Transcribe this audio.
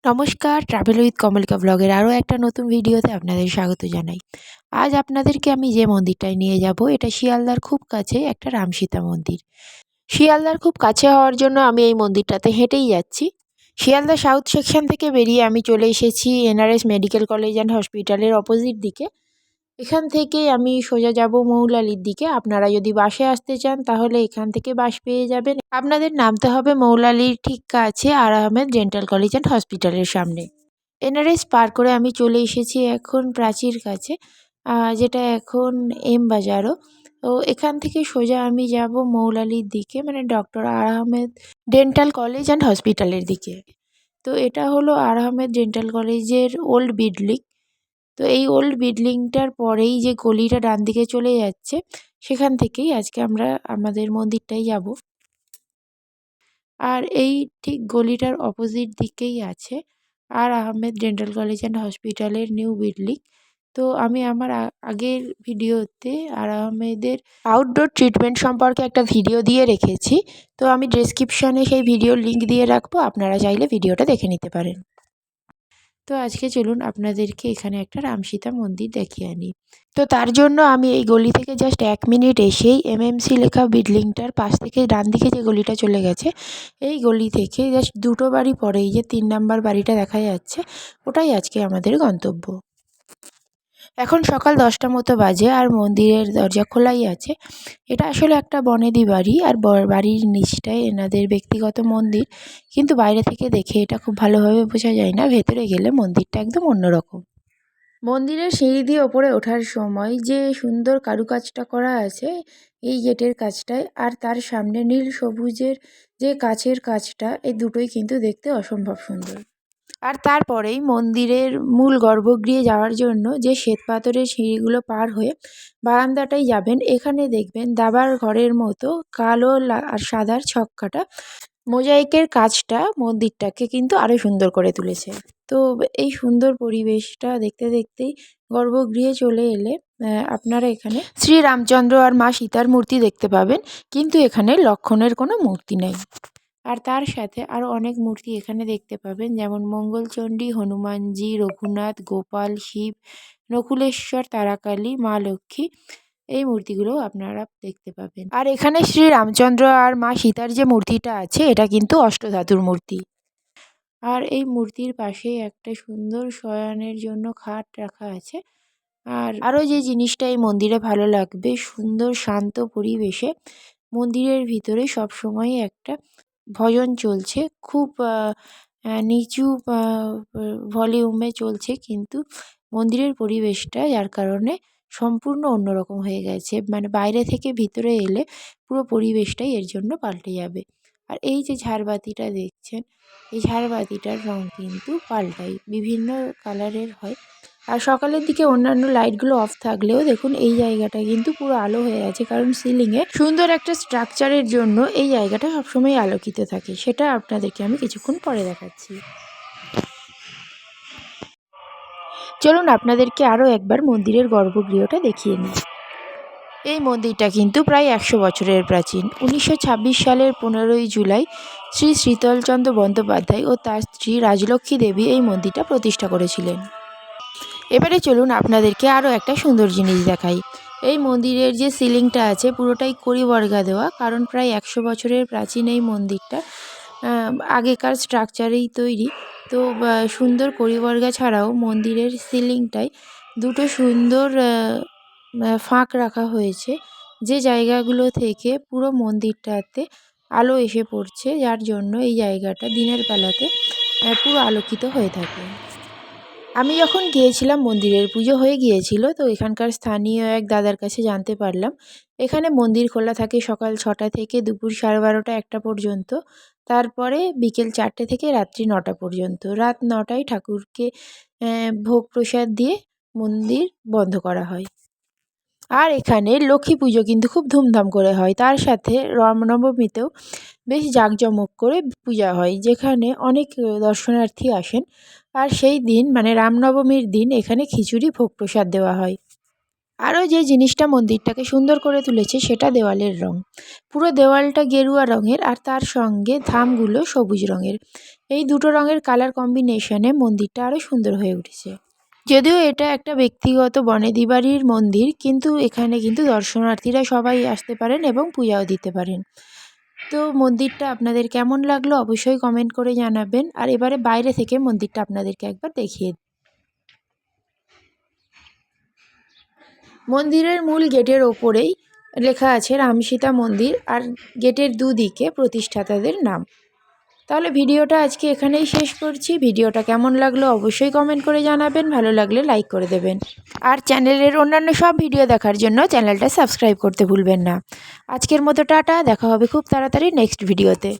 নমস্কার, travel with Kamalika ব্লগের আরও একটা নতুন ভিডিওতে আপনাদের স্বাগত জানাই। আজ আপনাদেরকে আমি যে মন্দিরটায় নিয়ে যাব এটা শিয়ালদার খুব কাছে একটা রামসীতা মন্দির। শিয়ালদার খুব কাছে হওয়ার জন্য আমি এই মন্দিরটাতে হেঁটেই যাচ্ছি। শিয়ালদা সাউথ সেকশন থেকে বেরিয়ে আমি চলে এসেছি এনআরএস মেডিকেল কলেজ অ্যান্ড হসপিটালের অপোজিট দিকে। এখান থেকে আমি সোজা যাব মৌলালির দিকে। আপনারা যদি বাসে আসতে চান তাহলে এখান থেকে বাস পেয়ে যাবেন। আপনাদের নামতে হবে মৌলালির ঠিক কাছে আর আহমেদ ডেন্টাল কলেজ অ্যান্ড হসপিটালের সামনে। এনআরএস পার করে আমি চলে এসেছি এখন প্রাচীর কাছে, যেটা এখন এম বাজারও। তো এখান থেকে সোজা আমি যাব মৌলালির দিকে, মানে doctor R Ahmed dental college and হসপিটালের দিকে। তো এটা হলো আর আহমেদ ডেন্টাল কলেজের ওল্ড বিল্ডিং। তো এই ওল্ড বিল্ডিংটার পরেই যে গলিটা ডান দিকে চলে যাচ্ছে, সেখান থেকেই আজকে আমরা আমাদের মন্দিরটাই যাব। আর এই ঠিক গলিটার অপোজিট দিকেই আছে আর আহমেদ ডেন্টাল কলেজ অ্যান্ড হসপিটালের নিউ বিল্ডিং। তো আমি আমার আগের ভিডিওতে আর আহমেদের আউটডোর ট্রিটমেন্ট সম্পর্কে একটা ভিডিও দিয়ে রেখেছি। তো আমি ডেসক্রিপশানে সেই ভিডিওর লিঙ্ক দিয়ে রাখবো, আপনারা চাইলে ভিডিওটা দেখে নিতে পারেন। তো আজকে চলুন আপনাদেরকে এখানে একটা রামসীতা মন্দির দেখিয়ে আনি। তো তার জন্য আমি এই গলি থেকে জাস্ট 1 মিনিট এসেই এমএমসি লেখা বিল্ডিংটার পাশ থেকে ডান দিকে যে গলিটা চলে গেছে, এই গলি থেকে জাস্ট 2টো বাড়ি পরেই যে 3 নাম্বার বাড়িটা দেখা যাচ্ছে, ওটাই আজকে আমাদের গন্তব্য। এখন সকাল 10টা মতো বাজে আর মন্দিরের দরজা খোলাই আছে। এটা আসলে একটা বনেদি বাড়ি আর বাড়ির নিচটায় এনাদের ব্যক্তিগত মন্দির, কিন্তু বাইরে থেকে দেখে এটা খুব ভালোভাবে বোঝা যায় না, ভেতরে গেলে মন্দিরটা একদম অন্যরকম। মন্দিরের সিঁড়ি দিয়ে ওপরে ওঠার সময় যে সুন্দর কারুকাজটা করা আছে এই গেটের কাজটায়, আর তার সামনে নীল সবুজের যে কাচের কাজটা, এই দুটোই কিন্তু দেখতে অসম্ভব সুন্দর। আর তারপরেই মন্দিরের মূল গর্ভগৃহে যাওয়ার জন্য যে শ্বেতপাথরের সিঁড়িগুলো পার হয়ে বারান্দাটায় যাবেন, এখানে দেখবেন দাবার ঘরের মতো কালো আর সাদার ছক্কাটা মোজাইকের কাজটা মন্দিরটাকে কিন্তু আরও সুন্দর করে তুলেছে। তো এই সুন্দর পরিবেশটা দেখতে দেখতেই গর্ভগৃহে চলে এলে আপনারা এখানে শ্রী রামচন্দ্র আর মা সীতার মূর্তি দেখতে পাবেন, কিন্তু এখানে লক্ষ্মণের কোনো মূর্তি নেই। আর তার সাথে আরও অনেক মূর্তি এখানে দেখতে পাবেন, যেমন মঙ্গলচণ্ডী, হনুমানজি, রঘুনাথ, গোপাল, শিব, নকুলেশ্বর, তারাকালী, মা লক্ষ্মী, এই মূর্তিগুলো আপনারা দেখতে পাবেন। আর এখানে শ্রী রামচন্দ্র আর মা সীতার যে মূর্তিটা আছে এটা কিন্তু অষ্টধাতুর মূর্তি। আর এই মূর্তির পাশেই একটা সুন্দর শয়নের জন্য খাট রাখা আছে। আর আরও যে জিনিসটা এই মন্দিরে ভালো লাগবে, সুন্দর শান্ত পরিবেশে মন্দিরের ভিতরে সবসময় একটা ভজন চলছে, খুব নিচু ভলিউমে চলছে, কিন্তু মন্দিরের পরিবেশটা যার কারণে সম্পূর্ণ অন্যরকম হয়ে গেছে, মানে বাইরে থেকে ভিতরে এলে পুরো পরিবেশটাই এর জন্য পাল্টে যাবে। আর এই যে ঝাড়বাতিটা দেখছেন, এই ঝাড়বাতিটার রং কিন্তু পাল্টায়, বিভিন্ন কালারের হয়। আর সকালের দিকে অন্যান্য লাইটগুলো অফ থাকলেও দেখুন এই জায়গাটা কিন্তু পুরো আলো হয়ে আছে, কারণ সিলিংয়ে সুন্দর একটা স্ট্রাকচারের জন্য এই জায়গাটা সবসময় আলোকিত থাকে। সেটা আপনাদেরকে আমি কিছুক্ষণ পরে দেখাচ্ছি। চলুন আপনাদেরকে আরও একবার মন্দিরের গর্ভগৃহটা দেখিয়ে নিই। এই মন্দিরটা কিন্তু প্রায় 100 বছরের প্রাচীন। 1926 সালের 15ই জুলাই শ্রী শীতলচন্দ্র বন্দ্যোপাধ্যায় ও তার স্ত্রী রাজলক্ষ্মী দেবী এই মন্দিরটা প্রতিষ্ঠা করেছিলেন। এবারে চলুন আপনাদেরকে আরও একটা সুন্দর জিনিস দেখাই। এই মন্দিরের যে সিলিংটা আছে পুরোটাই কড়িবর্গা দেওয়া, কারণ প্রায় 100 বছরের প্রাচীন এই মন্দিরটা আগেকার স্ট্রাকচারেই তৈরি। তো সুন্দর কড়িবর্গা ছাড়াও মন্দিরের সিলিংটায় দুটো সুন্দর ফাঁক রাখা হয়েছে, যে জায়গাগুলো থেকে পুরো মন্দিরটাতে আলো এসে পড়ছে, যার জন্য এই জায়গাটা দিনের বেলাতে পুরো আলোকিত হয়ে থাকে। আমি যখন গিয়েছিলাম মন্দিরের পুজো হয়ে গিয়েছিল, তো এখানকার স্থানীয় এক দাদার কাছে জানতে পারলাম এখানে মন্দির খোলা থাকে সকাল 6টা থেকে দুপুর 12:30 1টা পর্যন্ত, তারপরে বিকেল 4টে থেকে রাত্রি 9টা পর্যন্ত। রাত 9টায় ঠাকুরকে ভোগ প্রসাদ দিয়ে মন্দির বন্ধ করা হয়। আর এখানে লক্ষ্মী পুজো কিন্তু খুব ধুমধাম করে হয়, তার সাথে রামনবমীতেও বেশ জাঁকজমক করে পূজা হয়, যেখানে অনেক দর্শনার্থী আসেন। আর সেই দিন মানে রামনবমীর দিন এখানে খিচুড়ি ভোগ প্রসাদ দেওয়া হয়। আরও যে জিনিসটা মন্দিরটাকে সুন্দর করে তুলেছে সেটা দেওয়ালের রং। পুরো দেওয়ালটা গেরুয়া রঙের আর তার সঙ্গে ধামগুলো সবুজ রঙের। এই দুটো রঙের কালার কম্বিনেশনে মন্দিরটা আরও সুন্দর হয়ে উঠেছে। যদিও এটা একটা ব্যক্তিগত বনেদি বাড়ির মন্দির, কিন্তু এখানে কিন্তু দর্শনার্থীরা সবাই আসতে পারেন এবং পূজাও দিতে পারেন। তো মন্দিরটা আপনাদের কেমন লাগলো অবশ্যই কমেন্ট করে জানাবেন। আর এবারে বাইরে থেকে মন্দিরটা আপনাদেরকে একবার দেখিয়ে দিই। মন্দিরের মূল গেটের ওপরেই লেখা আছে রামসীতা মন্দির, আর গেটের দুদিকে প্রতিষ্ঠাতাদের নাম। তাহলে ভিডিওটা আজকে এখানেই শেষ করছি। ভিডিওটা কেমন লাগলো অবশ্যই কমেন্ট করে জানাবেন, ভালো লাগলে লাইক করে দেবেন। আর চ্যানেলের অন্যান্য সব ভিডিও দেখার জন্য চ্যানেলটা সাবস্ক্রাইব করতে ভুলবেন না। আজকের মতো টাটা, দেখা হবে খুব তাড়াতাড়ি নেক্সট ভিডিওতে।